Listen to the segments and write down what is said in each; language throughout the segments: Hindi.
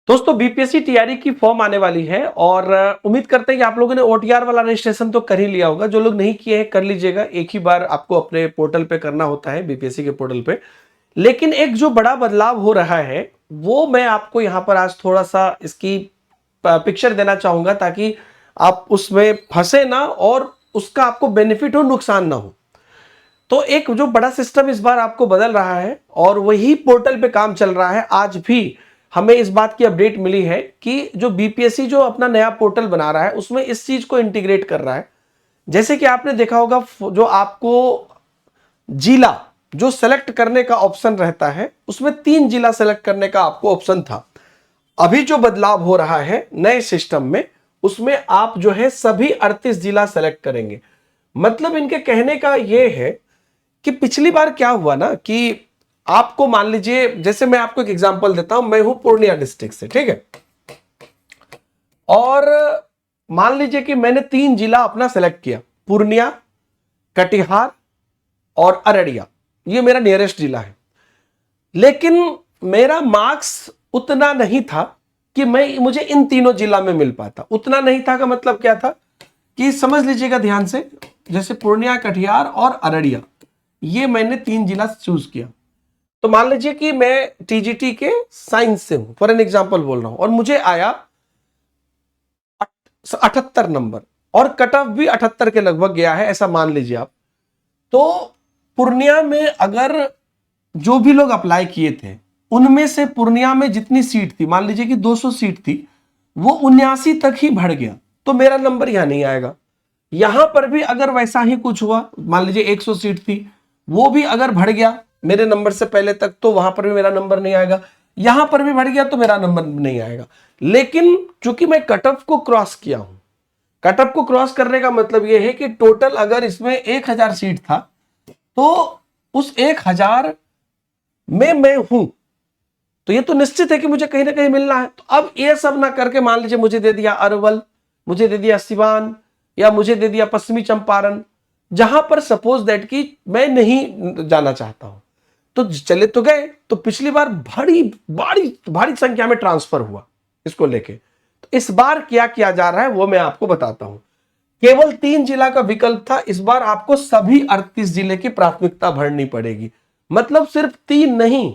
दोस्तों बीपीएससी टीआरई की फॉर्म आने वाली है और उम्मीद करते हैं कि आप लोगों ने ओटीआर वाला रजिस्ट्रेशन तो कर ही लिया होगा। जो लोग नहीं किए हैं कर लीजिएगा, एक ही बार आपको अपने पोर्टल पे करना होता है, बीपीएससी के पोर्टल पे। लेकिन एक जो बड़ा बदलाव हो रहा है वो मैं आपको यहाँ पर आज थोड़ा सा इसकी पिक्चर देना चाहूंगा ताकि आप उसमें फंसे ना और उसका आपको बेनिफिट हो, नुकसान ना हो। तो एक जो बड़ा सिस्टम इस बार आपको बदल रहा है और वही पोर्टल पे काम चल रहा है। आज भी हमें इस बात की अपडेट मिली है कि जो बीपीएससी जो अपना नया पोर्टल बना रहा है उसमें इस चीज को इंटीग्रेट कर रहा है। जैसे कि आपने देखा होगा जो आपको जिला जो सेलेक्ट करने का ऑप्शन रहता है उसमें 3 जिला सेलेक्ट करने का आपको ऑप्शन था। अभी जो बदलाव हो रहा है नए सिस्टम में उसमें आप जो है सभी 38 जिला सेलेक्ट करेंगे। मतलब इनके कहने का यह है कि पिछली बार क्या हुआ ना कि आपको मान लीजिए, जैसे मैं आपको एक एग्जांपल देता हूं, मैं हूं पूर्णिया डिस्ट्रिक्ट से, ठीक है, और मान लीजिए कि मैंने 3 जिला अपना सेलेक्ट किया, पूर्णिया, कटिहार और अररिया, ये मेरा नियरेस्ट जिला है। लेकिन मेरा मार्क्स उतना नहीं था कि मुझे इन तीनों जिला में मिल पाता। उतना नहीं था का मतलब क्या था कि समझ लीजिएगा ध्यान से, जैसे पूर्णिया, कटिहार और अररिया, ये मैंने 3 जिला चूज किया। तो मान लीजिए कि मैं टीजीटी के साइंस से हूं, फॉर एन एग्जांपल बोल रहा हूं, और मुझे आया 78 नंबर और कट ऑफ भी 78 के लगभग गया है, ऐसा मान लीजिए आप। तो पूर्णिया में अगर जो भी लोग अप्लाई किए थे उनमें से पूर्णिया में जितनी सीट थी, मान लीजिए कि 200 सीट थी, वो 79 तक ही बढ़ गया, तो मेरा नंबर यहां नहीं आएगा। यहां पर भी अगर वैसा ही कुछ हुआ, मान लीजिए 100 सीट थी, वो भी अगर बढ़ गया मेरे नंबर से पहले तक, तो वहां पर भी मेरा नंबर नहीं आएगा। यहां पर भी बढ़ गया तो मेरा नंबर नहीं आएगा। लेकिन चूंकि मैं कट ऑफ को क्रॉस किया हूं, कट ऑफ को क्रॉस करने का मतलब यह है कि टोटल अगर इसमें 1000 सीट था तो उस 1000 में मैं हूं, तो ये तो निश्चित है कि मुझे कहीं ना कहीं मिलना है। तो अब ये सब ना करके मान लीजिए मुझे दे दिया अरवल, मुझे दे दिया सिवान, या मुझे दे दिया पश्चिमी चंपारण, जहां पर सपोज दैट कि मैं नहीं जाना चाहता हूं, तो चले तो गए। तो पिछली बार भारी भारी भारी संख्या में ट्रांसफर हुआ इसको लेके। तो इस बार क्या किया जा रहा है वो मैं आपको बताता हूं। केवल 3 जिला का विकल्प था, इस बार आपको सभी 38 जिले की प्राथमिकता भरनी पड़ेगी। मतलब सिर्फ 3 नहीं,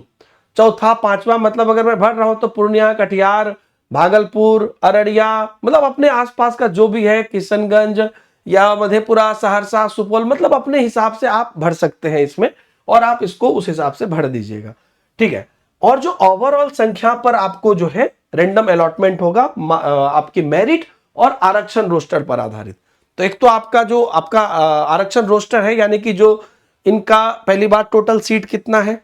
चौथा, पांचवा, मतलब अगर मैं भर रहा हूं तो पूर्णिया, कटिहार, भागलपुर, अररिया, मतलब अपने आसपास का जो भी है, किशनगंज या मधेपुरा, सहरसा, सुपौल, मतलब अपने हिसाब से आप भर सकते हैं इसमें, और आप इसको उस हिसाब से भर दीजिएगा, ठीक है। और जो ओवरऑल संख्या पर आपको जो है रैंडम अलॉटमेंट होगा आपकी मेरिट और आरक्षण रोस्टर पर आधारित। तो एक तो आपका जो आपका आरक्षण रोस्टर है, यानी कि जो इनका पहली बार टोटल सीट कितना है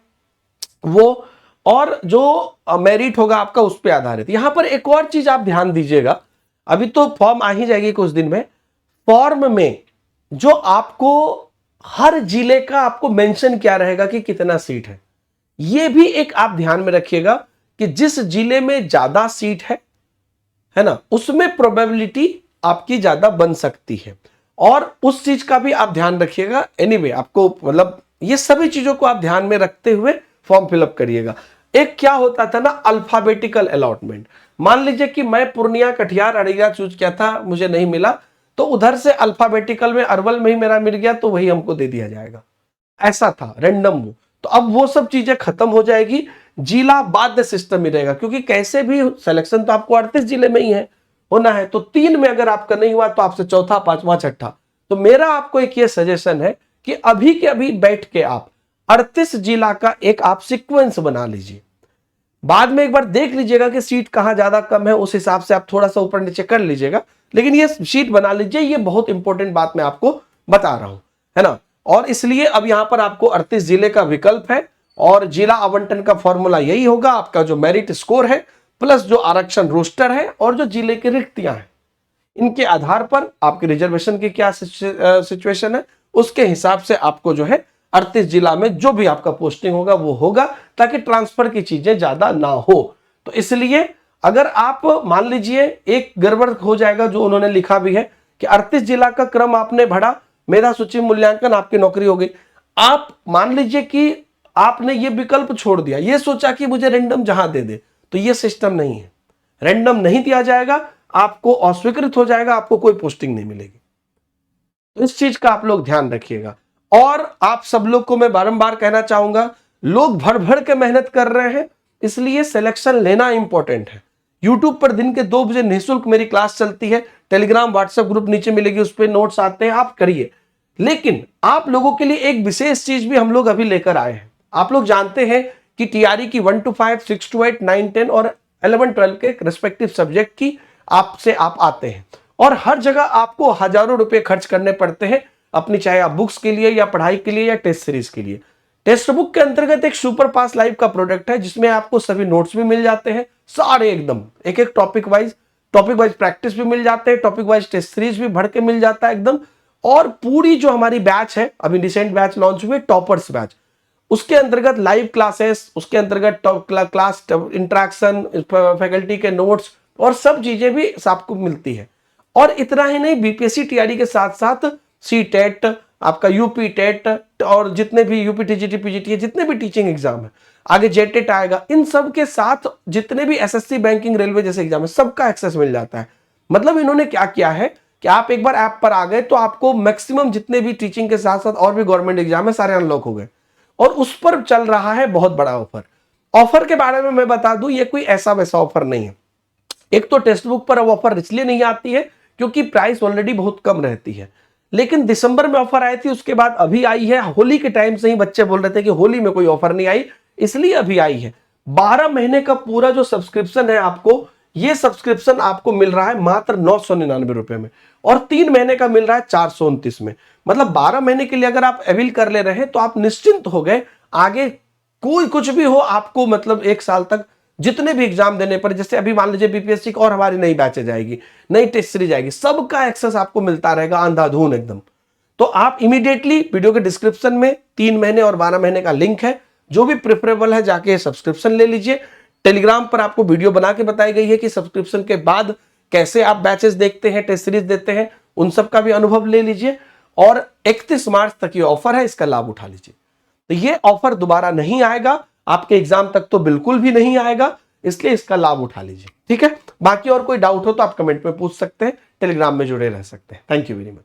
वो, और जो मेरिट होगा आपका उस पर आधारित। यहां पर एक और चीज आप ध्यान दीजिएगा, अभी तो फॉर्म आ ही जाएगी कुछ दिन में, फॉर्म में जो आपको हर जिले का आपको मेंशन क्या रहेगा कि कितना सीट है, यह भी एक आप ध्यान में रखिएगा कि जिस जिले में ज्यादा सीट है ना, उसमें प्रोबेबिलिटी आपकी ज्यादा बन सकती है, और उस चीज का भी आप ध्यान रखिएगा। एनीवे आपको मतलब ये सभी चीजों को आप ध्यान में रखते हुए फॉर्म फिलअप करिएगा। एक क्या होता था ना, अल्फाबेटिकल अलॉटमेंट। मान लीजिए कि मैं पूर्णिया, कटिहार, अररिया चूज किया था, मुझे नहीं मिला, तो उधर से अल्फाबेटिकल में अरवल में ही मेरा मिल गया, तो वही हमको दे दिया जाएगा। ऐसा था रैंडम वो। तो अब वो सब चीजें खत्म हो जाएगी, जिला बाध्य सिस्टम ही रहेगा, क्योंकि कैसे भी सिलेक्शन तो आपको 38 जिले में ही है होना है। तो 3 में अगर आपका नहीं हुआ तो आपसे चौथा, पांचवा, छठा। तो मेरा आपको एक ये सजेशन है कि अभी के अभी बैठ के आप 38 जिला का एक आप सीक्वेंस बना लीजिए। बाद में एक बार देख लीजिएगा कि सीट कहां ज्यादा कम है, उस हिसाब से आप थोड़ा सा ऊपर नीचे कर लीजिएगा, लेकिन ये शीट बना लीजिए। ये बहुत इंपॉर्टेंट बात मैं आपको बता रहा हूं, है ना। और इसलिए अब यहां पर आपको 38 जिले का विकल्प है, और जिला आवंटन का फॉर्मूला यही होगा, आपका जो मेरिट स्कोर है प्लस जो आरक्षण रोस्टर है और जो जिले की रिक्तियां हैं, इनके आधार पर आपके रिजर्वेशन की क्या सिचुएशन है, उसके हिसाब से आपको जो है 38 जिला में जो भी आपका पोस्टिंग होगा वो होगा, ताकि ट्रांसफर की चीजें ज्यादा ना हो। तो इसलिए अगर आप मान लीजिए एक गड़बड़ हो जाएगा, जो उन्होंने लिखा भी है कि 38 जिला का क्रम आपने भरा, मेधा सूची मूल्यांकन, आपकी नौकरी हो गई। आप मान लीजिए कि आपने ये विकल्प छोड़ दिया, ये सोचा कि मुझे रैंडम जहां दे दे, तो ये सिस्टम नहीं है। रैंडम नहीं दिया जाएगा, आपको अस्वीकृत हो जाएगा, आपको कोई पोस्टिंग नहीं मिलेगी। तो इस चीज का आप लोग ध्यान रखिएगा। और आप सब लोग को मैं बारंबार कहना चाहूंगा, लोग भर भर के मेहनत कर रहे हैं, इसलिए सिलेक्शन लेना इंपॉर्टेंट है। यूट्यूब पर दिन के 2 बजे निःशुल्क मेरी क्लास चलती है, टेलीग्राम व्हाट्सएप ग्रुप नीचे मिलेगी, उस पर नोट्स आते हैं, आप करिए। लेकिन आप लोगों के लिए एक विशेष चीज भी हम लोग अभी लेकर आए हैं। आप लोग जानते हैं कि टीआरई की 1 to 5, 6 to 8, 9, 10 और 11, 12 के रेस्पेक्टिव सब्जेक्ट की आपसे आप आते हैं, और हर जगह आपको हजारों रुपए खर्च करने पड़ते हैं अपनी, चाहे आप बुक्स के लिए या पढ़ाई के लिए या टेस्ट सीरीज के लिए। टेक्स्ट बुक के अंतर्गत एक सुपर पास लाइव का प्रोडक्ट है, जिसमें आपको सभी नोट्स भी मिल जाते हैं, सारे एकदम एक एक टॉपिक वाइज प्रैक्टिस भी मिल जाते हैं, टॉपिक वाइज टेस्ट सीरीज भी भर के मिल जाता है एकदम। और पूरी जो हमारी बैच है, अभी रिसेंट बैच लॉन्च हुए टॉपर्स बैच, उसके अंतर्गत लाइव क्लासेस, उसके अंतर्गत क्लास इंटरेक्शन, फैकल्टी के नोट्स और सब चीजें भी आपको मिलती है। और इतना ही नहीं, बीपीएससी टीआरई के साथ साथ सी टेट, आपका यूपी टेट और जितने भी यूपी टीजीटी पीजीटी है, जितने भी टीचिंग एग्जाम है, आगे जेटेट आएगा, इन सब के साथ जितने भी एसएससी, बैंकिंग, रेलवे जैसे एग्जाम है, सबका एक्सेस मिल जाता है। मतलब इन्होंने क्या किया है कि आप एक बार ऐप पर आ गए तो आपको मैक्सिमम जितने भी टीचिंग के साथ साथ और भी गवर्नमेंट एग्जाम है सारे अनलॉक हो गए। और उस पर चल रहा है बहुत बड़ा ऑफर। ऑफर के बारे में मैं बता दूं, ये कोई ऐसा वैसा ऑफर नहीं है। एक तो टेक्स्ट बुक पर अब ऑफर इसलिए नहीं आती है क्योंकि प्राइस ऑलरेडी बहुत कम रहती है, लेकिन दिसंबर में ऑफर आई थी, उसके बाद अभी आई है। होली के टाइम से ही बच्चे बोल रहे थे कि होली में कोई ऑफर नहीं आई, इसलिए अभी आई है। 12 महीने का पूरा जो सब्सक्रिप्शन है आपको, ये सब्सक्रिप्शन आपको मिल रहा है मात्र 999 रुपए में, और 3 महीने का मिल रहा है 429 में। मतलब 12 महीने के लिए अगर आप अवेल कर ले रहे हैं तो आप निश्चिंत हो गए, आगे कोई कुछ भी हो आपको, मतलब 1 साल तक जितने भी एग्जाम देने पर, जैसे अभी मान लीजिए बीपीएससी की और हमारी नई बैचें जाएगी, नई टेस्ट सीरीज जाएगी, सबका एक्सेस आपको मिलता रहेगा अंधाधुन एकदम। तो आप इमीडिएटली वीडियो के डिस्क्रिप्शन में 3 महीने और 12 महीने का लिंक है, जो भी प्रेफरेबल है जाके सब्सक्रिप्शन ले लीजिए। टेलीग्राम पर आपको वीडियो बना के बताई गई है कि सब्सक्रिप्शन के बाद कैसे आप बैचेस देखते हैं, टेस्ट सीरीज देते हैं, उन सब का भी अनुभव ले लीजिए। और 31 मार्च तक ये ऑफर है, इसका लाभ उठा लीजिए। तो ये ऑफर दोबारा नहीं आएगा, आपके एग्जाम तक तो बिल्कुल भी नहीं आएगा, इसलिए इसका लाभ उठा लीजिए। ठीक है, बाकी और कोई डाउट हो तो आप कमेंट में पूछ सकते हैं, टेलीग्राम में जुड़े रह सकते हैं। Thank you very much.